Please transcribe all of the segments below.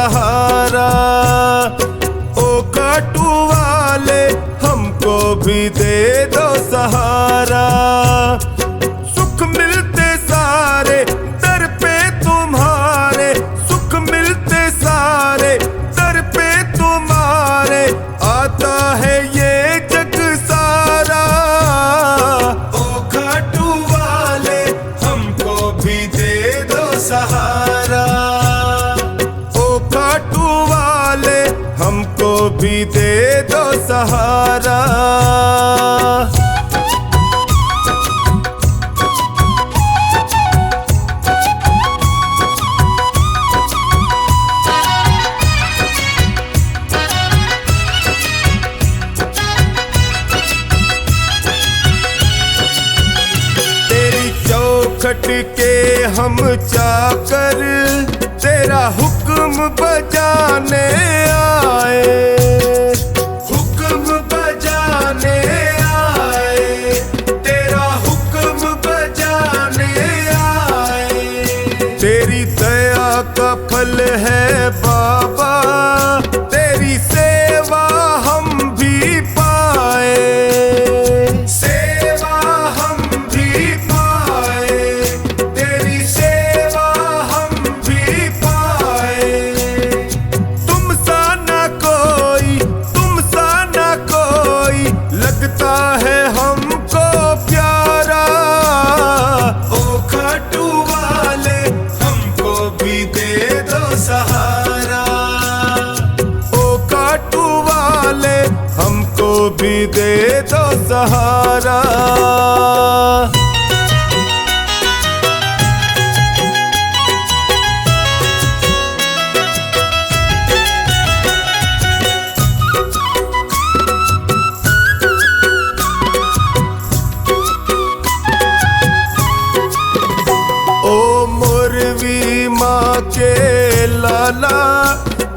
सहारा। ओ खाटू वाले हमको भी दे दो सहारा। सुख मिलते सारे दर पे तुम्हारे, सुख मिलते सारे दर पे तुम्हारे, आता है ये जग सारा। ओ खाटू वाले हमको भी दे दो सहारा। ओ खाटू वाले हमको भी दे दो सहारा। खट के हम चाकर तेरा हुक्म बजाने आए, हुक्म बजाने आए, तेरा हुक्म बजाने आए। तेरी दया का फल है बाबा, तेरी सेवा हम भी पाए, लगता है हमको प्यारा। ओ खाटू वाले हमको भी दे दो सहारा। ओ खाटू वाले हमको भी दे दो सहारा। के लाला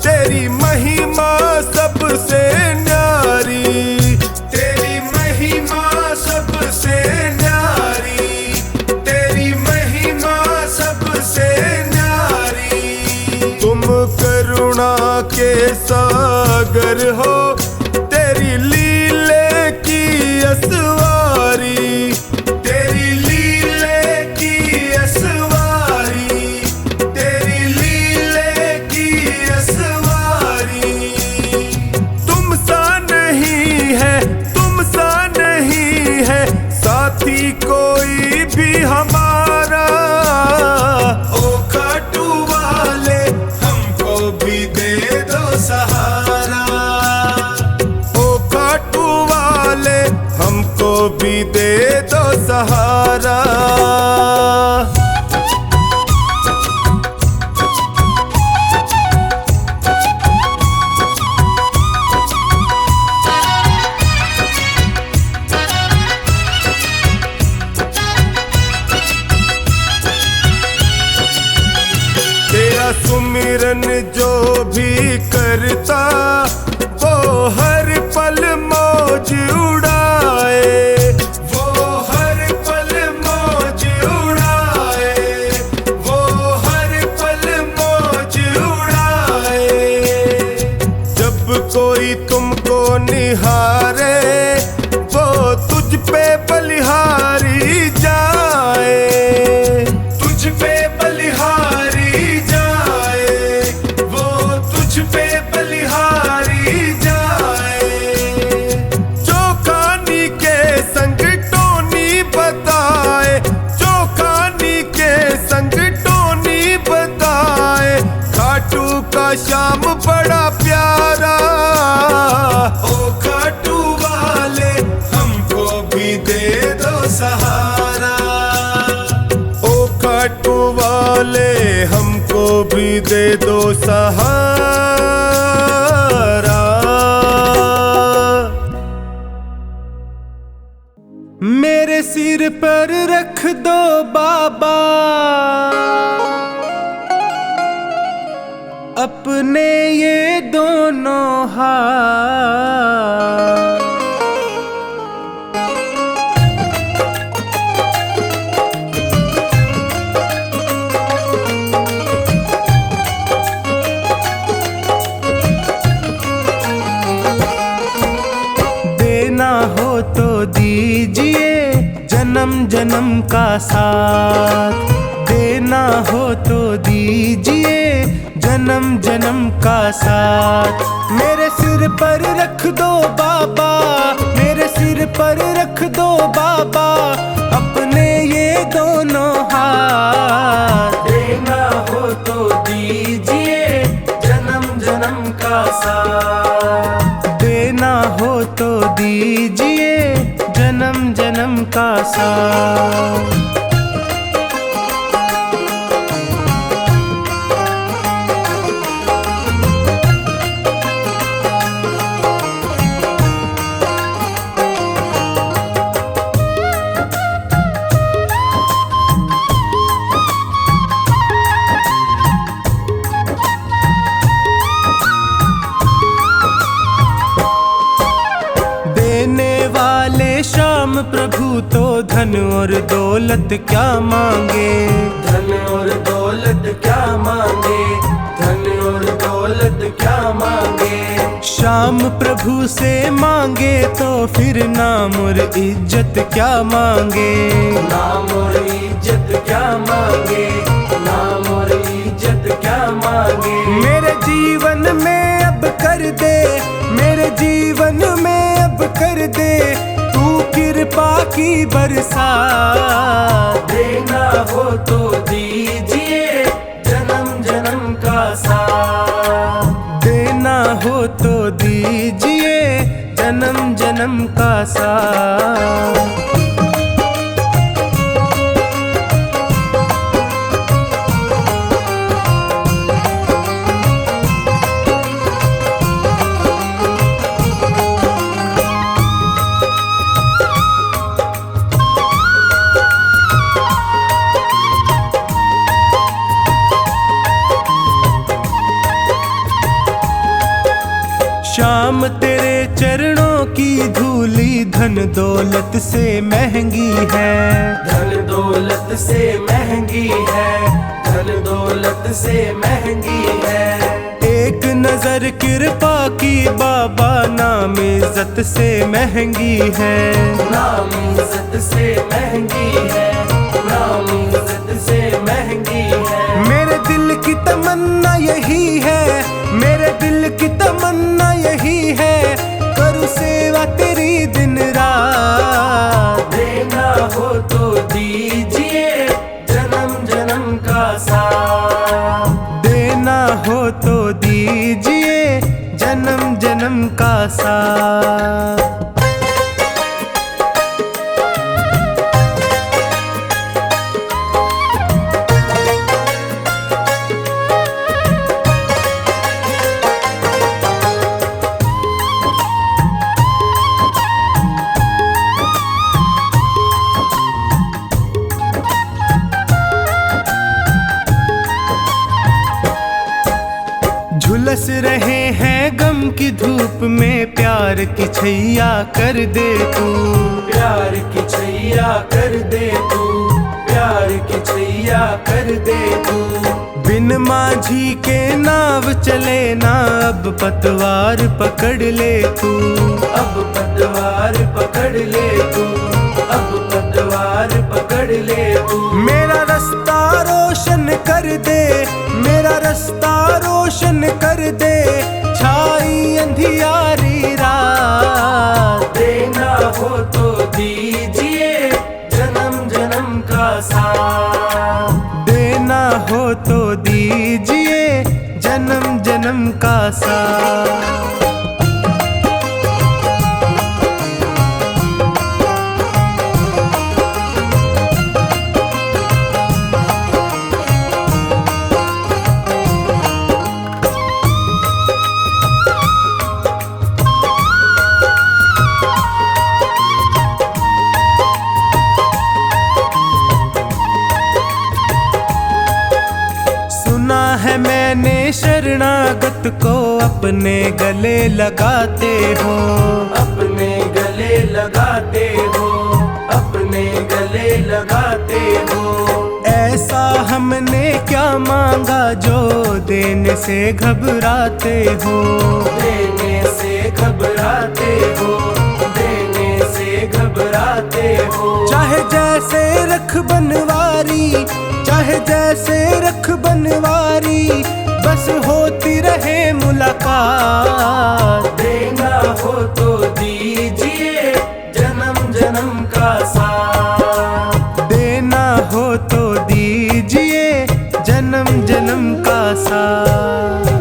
तेरी महिमा सबसे न्यारी, तेरी महिमा सबसे न्यारी, तेरी महिमा सबसे न्यारी। तुम करुणा के सागर हो, तेरी लीले की असवारी, तेरी लीले की असवारी, साथी कोई भी हमारा। ओ खाटू वाले हमको भी दे दो सहारा। ओ खाटू वाले हमको भी दे दो सहारा। सुमिरन जो भी करता वो हर पल मौज उड़ाए, वो हर पल मौज उड़ाए, वो हर पल मौज उड़ाए। जब कोई तुमको निहारे वो तुझ पे बलिहारी जाए, तुझ पे बलिहारी पे बलिहारी जाए। चौखानी के संग टोनी बताए, चौखानी के संग टोनी बताए, खाटू का श्याम बड़ा प्यारा। ओ खाटू वाले हमको भी दे दो सहारा। ओ खाटू वाले हमको भी दे दो सहारा। मेरे सिर पर रख दो बाबा अपने ये दोनों हाथ। तो दीजिए जन्म जन्म का साथ, देना हो तो दीजिए जन्म जन्म का साथ। मेरे सिर पर रख दो बाबा, मेरे सिर पर रख दो बाबा अपने ये दोनों हाथ, देना हो तो दीजिए जन्म जन्म का साथ, देना हो तो दीजिए जन्म जन्म का साथ। श्याम प्रभु तो धन और दौलत क्या मांगे, धन और दौलत क्या मांगे, धन और दौलत क्या मांगे। श्याम प्रभु से मांगे तो फिर नाम और इज्जत क्या मांगे, नाम और इज्जत क्या मांगे, नाम और इज्जत क्या मांगे। मेरे जीवन में अब कर दे, मेरे जीवन में अब कर दे तू कृपा की बरसात, देना हो तो दीजिए जन्म जन्म का साथ, देना हो तो दीजिए जन्म जन्म का साथ। श्याम तेरे चरणों की धूली धन दौलत से महंगी है, धन दौलत से महंगी है, धन दौलत से महंगी है। एक नजर कृपा की बाबा नाम इज्जत से महंगी है, नाम इज्जत से महंगी है, नाम इज्जत से महंगी है। मेरे दिल की तमन्ना यही है, मेरे दिल की तमन्ना यही है करूँ सेवा तेरी दिन रात, देना हो तो दीजिए जन्म जन्म का साथ, देना हो तो दीजिए जन्म जन्म का साथ। झुलस रहे हैं गम की धूप में प्यार की छैया कर दे तू, प्यार की छैया कर दे तू, प्यार की छैया कर दे तू। बिन माझी के नाव चले ना अब पतवार पकड़ ले तू, अब पतवार पकड़ ले तू, अब पतवार पकड़ ले तू। मेरा रास्ता रोशन कर दे, मेरा रास्ता रोशन कर दे छाई अंधियारी रात, देना हो तो दीजिए जन्म जन्म का साथ, देना हो तो दीजिए जन्म जन्म का साथ। है मैंने शरणागत को अपने गले लगाते हो, अपने गले लगाते हो, अपने गले लगाते हो। ऐसा हमने क्या मांगा जो देने से घबराते हो, देने से घबराते हो, देने से देना हो तो दीजिए जन्म जन्म का साथ, देना हो तो दीजिए जन्म जन्म का साथ।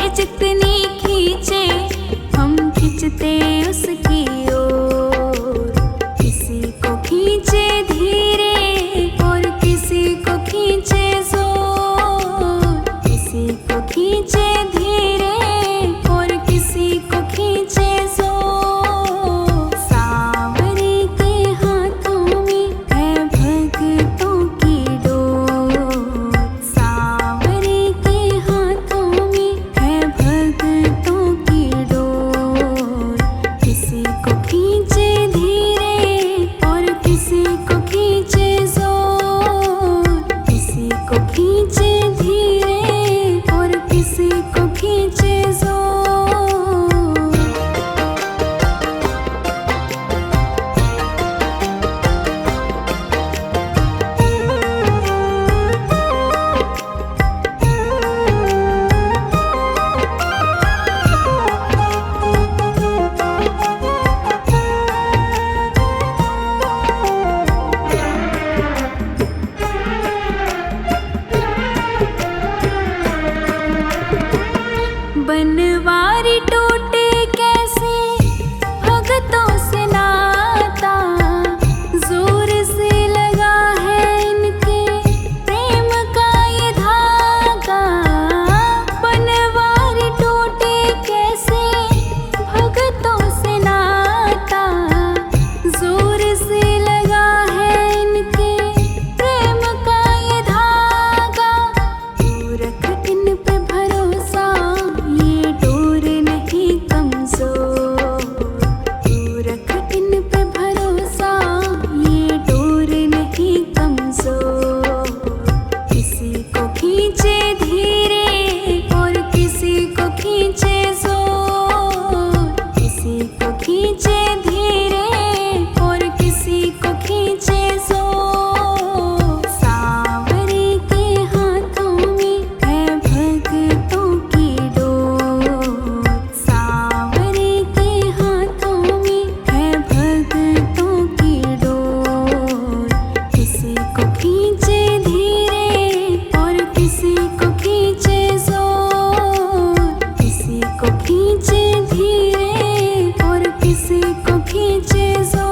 ये जितनी खींचे हम खींचते उसकी ओर। किसी को खींचे धीरे और किसी को खींचे जोर। किसी को खींचे धीरे और किसी को खींचे जोर। सांवरे के हाथों में है भक्तों की डोर। सांवरे के हाथों में है भक्तों की डोर। किसी को खींचे धीरे और किसी को खींचे जोर। किसी को खींचे धीरे और किसी को खींचे जोर। बनवारी टूटे कैसे भगतों से नाता। जोर से लगा है इनके प्रेम का ये धागा। बनवारी टूटे कैसे भगतों से नाता। जोर से लगा है इनके प्रेम का ये धागा। तू रख इन पे भरोसा, ये डोर नहीं कमजोर। तू रख इन पे भरोसा, ये डोर नहीं कमजोर। किसी को खींचे धीरे और किसी को खींचे जोर। किसी को खींचे धीरे और किसी को खींचे जोर। सांवरे के हाथों में है भक्तों की डोर। सांवरे के हाथों में है भक्तों की डोर। किसी को खींचे धीरे और किसी को खींचे जोर। किसी को खींचे धीरे और किसी को खींचे जोर।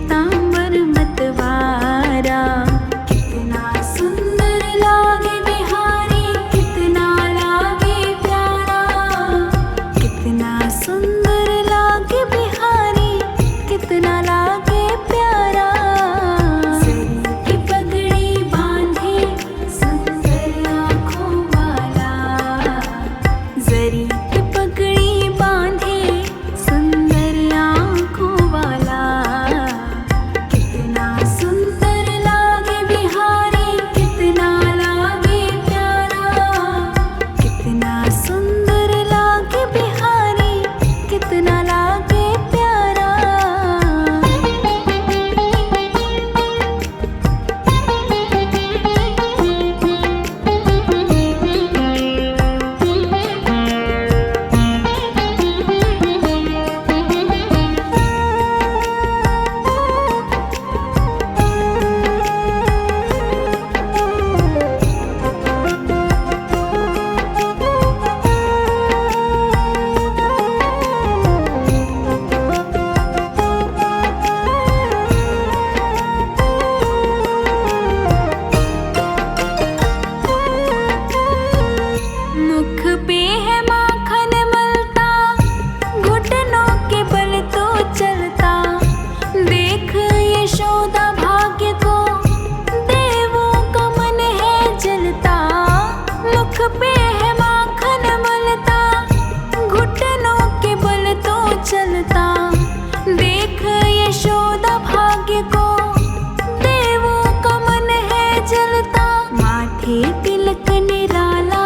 पीतांबर मतवारा। कितना सुंदर लागे बिहारी, कितना लागे प्यारा। कितना सुंदर लागे बिहारी, कितना लागे प्यारा। सरी की पगड़ी बांधे सुंदर आँखों वाला। जरी की पगड़ी बांधे सुंदर आँखों वाला। कितना सुंदर लागे बिहारी, कितना लागे प्यारा। कितना सुंदर लागे बिहारी, कितना लागे प्यारा। मुख पे है माखन मलता, घुटनों के बल तो चलता। देख यशोदा भाग्य को, देवों का मन है जलता। मुख पे है माखन मलता, घुटनों के बल तो चलता। देख यशोदा भाग्य को, देवों का मन है जलता। माथे तिलक निराला,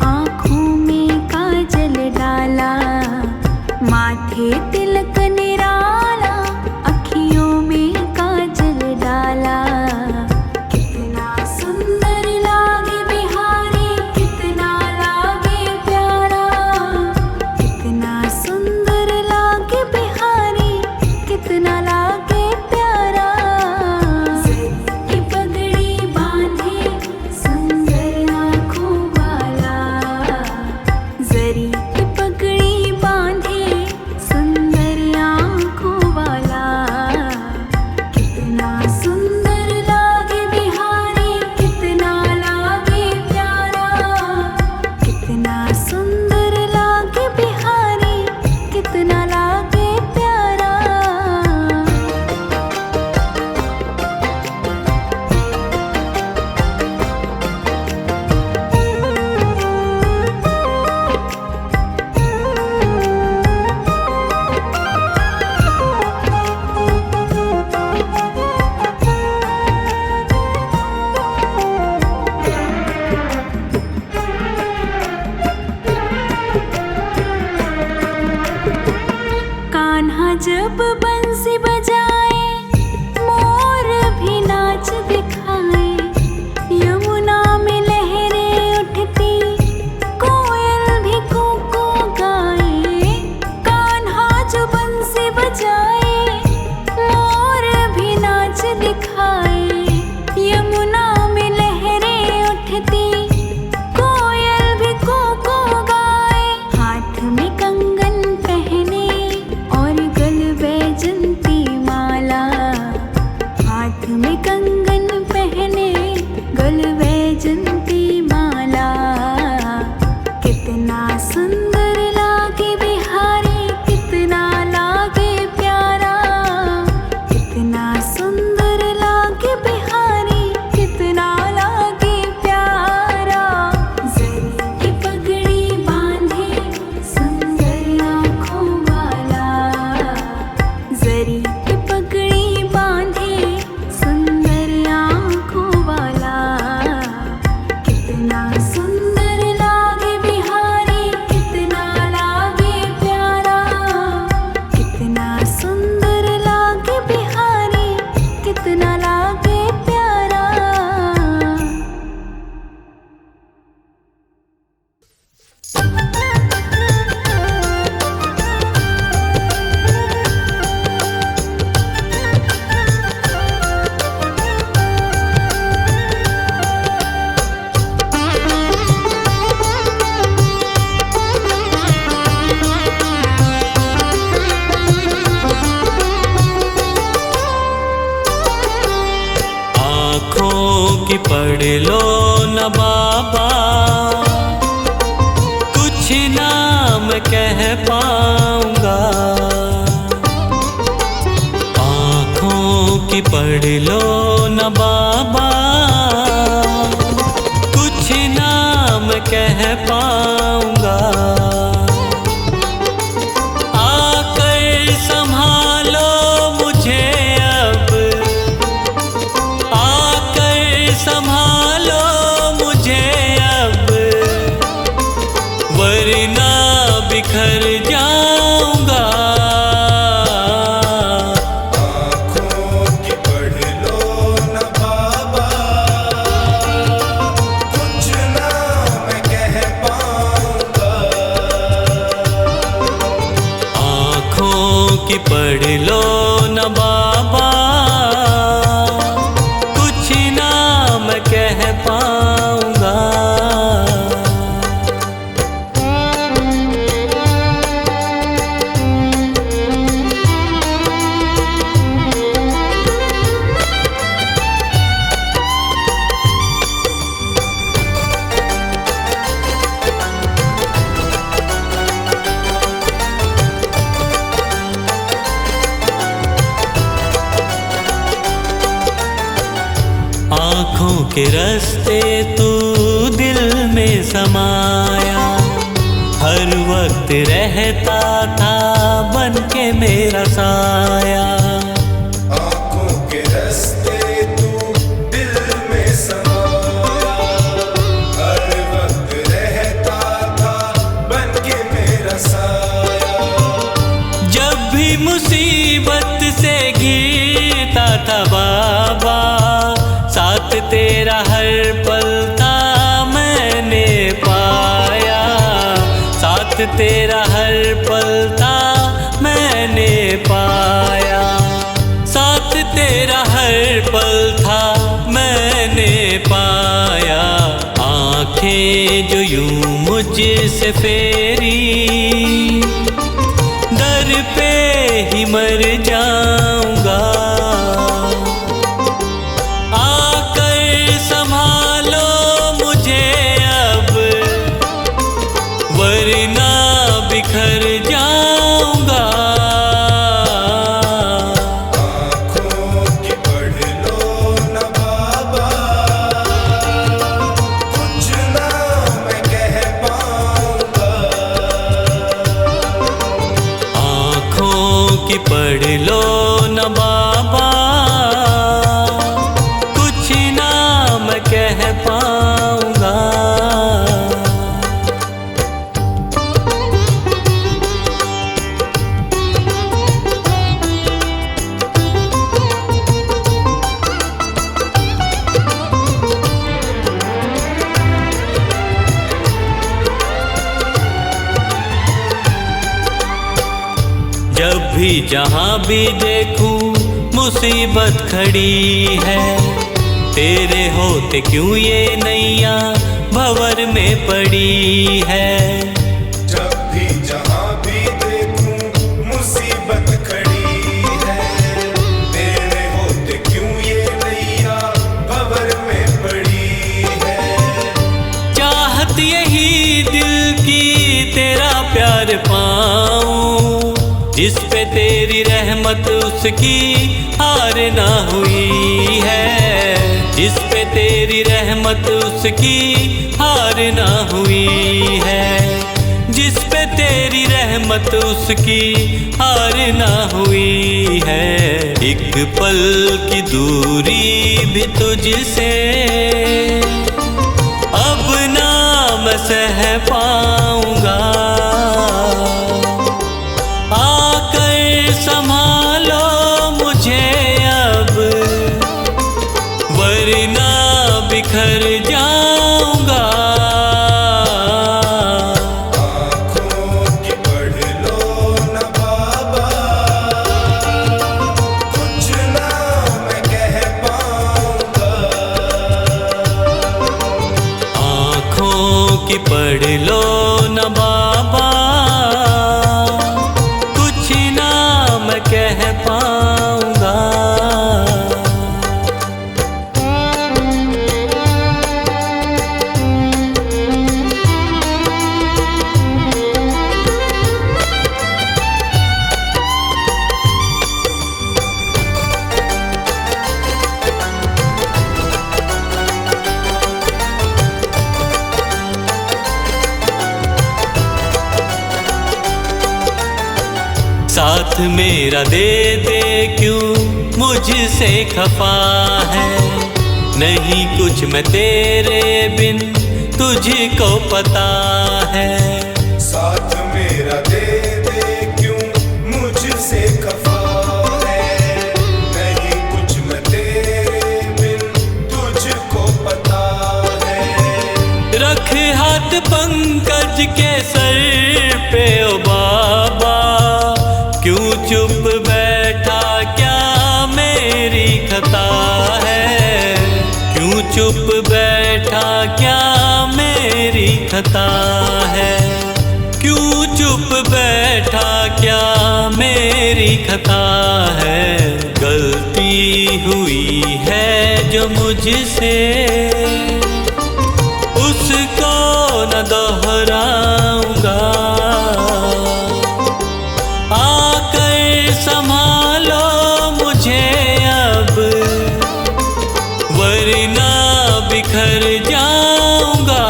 आँखों में काजल डाला। माथे तिलक निराला, अखियों में काजल डाला। कितना सुंदर लागे बिहारी, कितना लागे प्यारा। कितना सुंदर लागे बिहारी, कितना लागे प्यारा। सरी की पगड़ी बांधे सुंदर आँखों वाला। जरी की पगड़ी बांधे सुंदर आँखों वाला। कितना सुंदर लागे बिहारी, कितना लागे प्यारा। कितना सुंदर लागे बिहारी, कितना लागे प्यारा। कान्हा जब बंसी बजाए, मोर भी नाच दिखाए। यमुना में लहरें उठती, कोयल भी कूकू गाए। कान्हा जो बंसी बजाए, मोर भी नाच दिखाए। यमुना में लहरें उठती, कोयल भी कूकू गाए। हाथ में कंगन पहने और गल वैजंती माला। हाथ में कंगन पहने, गल वैजंती माला। कितना सुंदर लागे बिहारी, कितना लागे प्यारा। कितना सुंदर लागे की पढ़ लो न बाबा, कुछ ना मैं कह पाऊंगा। आँखों की पढ़ लो न बाबा, कुछ ना मैं कह पाऊंगा। आकर संभालो मुझे अब, आकर संभालो मुझे अब, वरना बिखर जाऊंगा। आँखों की पढ़ लो न बाबा, कुछ ना मैं कह पाऊंगा। आँखों की पढ़ लो न बाबा, कुछ ना मैं कह पाऊंगा। आँखों के रास्ते तू दिल में समाया, हर वक्त रहता था बन के मेरा साया। आँखों के रास्ते तू दिल में समाया, हर वक्त रहता था बन के मेरा साया। जब भी मुसीबत से घिरता था बाबा, साथ तेरा हर पल था मैंने पाया। साथ तेरा हर पल था मैंने पाया। साथ तेरा हर पल था मैंने पाया। आँखें जो यूं मुझसे फेरी, दर पे ही मर जाऊंगा। आकर संभालो मुझे अब, वरना बिखर जाऊंगा। आँखों की पढ़ लो न बाबा, कुछ ना मैं कह पाऊंगा। आँखों की पढ़ लो न बाबा, कुछ ना मैं कह पाऊंगा। जब भी जहाँ भी देखूं मुसीबत खड़ी है, तेरे होते क्यों ये नैया भंवर में पड़ी है। जब भी जहाँ भी देखूं मुसीबत खड़ी है, तेरे होते क्यों ये नैया भंवर में पड़ी है। चाहत यही दिल की तेरा प्यार पाऊं, जिस पे तेरी रहमत उसकी हार ना हुई है। जिस पे तेरी रहमत उसकी हार ना हुई है। जिस पे तेरी रहमत उसकी हार ना हुई है। एक पल की दूरी भी तुझसे अब ना मैं सह पाऊंगा। आकर संभालो मुझे अब, वरना बिखर जाऊंगा। आँखों की पढ़ लो न बाबा, कुछ ना मैं कह पाऊंगा। आँखों की पढ़ लो न बाबा, कुछ ना मैं कह पाऊंगा। साथ मेरा दे दे क्यों मुझसे खफा है। नहीं कुछ मैं तेरे बिन तुझको पता है। साथ मेरा दे दे क्यों मुझसे खफा है। नहीं कुछ मैं तेरे बिन तुझको पता है। रख हाथ पंकज के सर पे ओ बाबा, क्यों चुप बैठा क्या मेरी खता है। क्यों चुप बैठा क्या मेरी खता है। क्यों चुप बैठा क्या मेरी खता है। गलती हुई है जो मुझसे उसको न दोहराऊंगा। आकर संभालो मुझे अब, वरना बिखर जाऊंगा।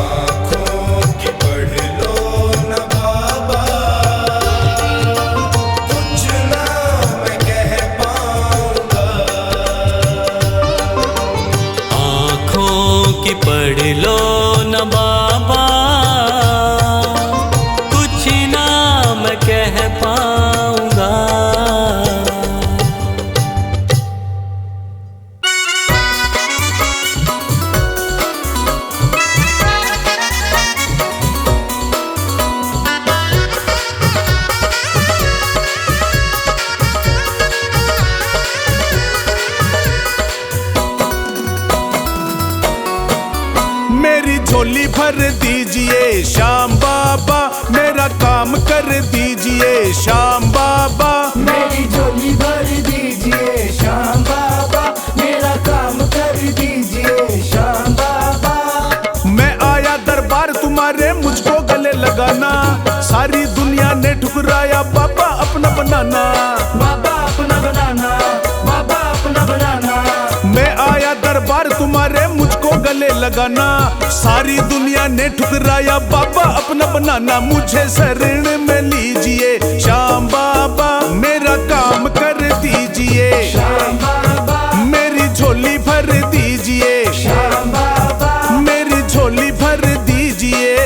आँखों की पढ़ लो न बाबा, कुछ ना मैं कह पाऊंगा। आँखों की पढ़ लो न बाबा, कुछ ना मैं कह पाऊंगा। मेरी झोली भर दीजिए श्याम बाबा, मेरा काम कर दीजिए श्याम बाबा। मेरी झोली भर दीजिए श्याम बाबा, मेरा काम कर दीजिए श्याम बाबा। मैं आया दरबार तुम्हारे, मुझको गले लगाना। सारी दुनिया ने ठुकराया बाबा अपना बनाना। बाबा अपना बनाना, बाबा अपना बनाना। मैं आया दरबार तुम्हारे, मुझको गले लगाना। सारी दुनिया ने ठुकराया बाबा अपना बनाना। मुझे शरण में लीजिए श्याम बाबा, मेरा काम कर दीजिए श्याम बाबा, मेरी झोली भर दीजिए श्याम बाबा। मेरी झोली भर दीजिए।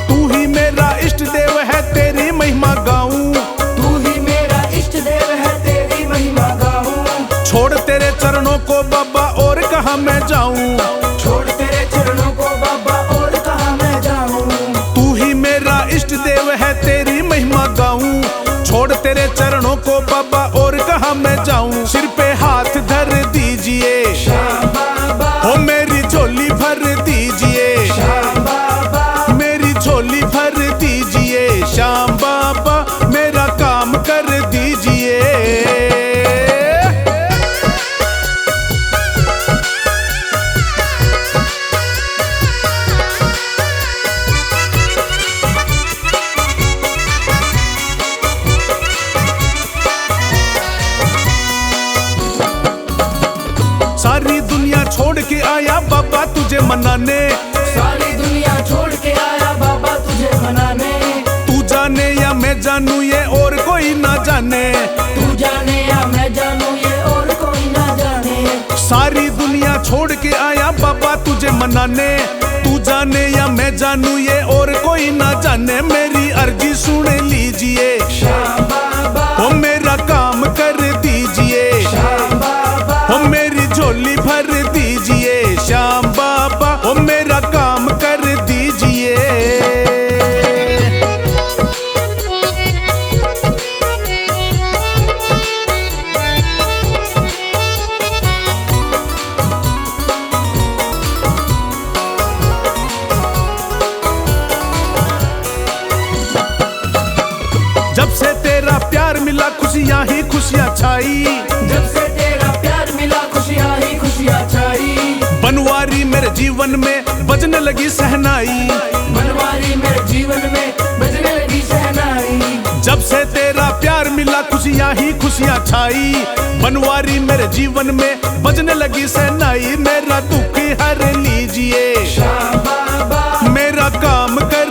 तू ही मेरा इष्ट देव है, तेरी महिमा गाऊं। तू ही मेरा इष्ट देव है, तेरी महिमा गाऊं। छोड़ तेरे चरणों को बाबा और कहाँ मैं जाऊं। छोड़ तेरे चरणों को बाबा और कहाँ मैं जाऊं। तू ही मेरा इष्ट देव है, तेरी महिमा गाऊं। छोड़ तेरे चरणों को बाबा और कहाँ मैं जाऊं। सिर पे हाथ धर दीजिए श्याम बाबा, हो मेरी झोली भर दीजिए श्याम बाबा। मेरी झोली भर दीजिए श्याम बाबा, मेरा काम कर दीजिए। सारी दुनिया छोड़ के आया बाबा तुझे मनाने। सारी दुनिया छोड़ के आया बाबा तुझे मनाने। तू जाने या मैं जानू ये और कोई ना जाने। तू जाने या मैं जानू ये और कोई ना जाने। सारी दुनिया छोड़ के आया बाबा तुझे मनाने। तू जाने या मैं जानू ये और कोई ना जाने। मेरी अर्जी सुन लीजिए श्याम बाबा, हो मेरा काम कर दीजिए। श्याम बाबा, हो मेरी झोली भर दीजिए श्याम बाबा, हो मेरा काम कर दीजिए। जब से तेरा प्यार मिला खुशियाँ ही खुशियाँ छाई। जब से तेरा प्यार मिला खुशियाँ ही खुशियाँ छाई। बनवारी बनवारी मेरे जीवन में बजने लगी सहनाई, बनवारी मेरे जीवन में बजने लगी शहनाई। जब से तेरा प्यार मिला खुशियाँ ही खुशियाँ छाई। बनवारी मेरे जीवन में बजने लगी सहनाई। मेरा दुख हर लीजिए, श्याम बाबा मेरा काम कर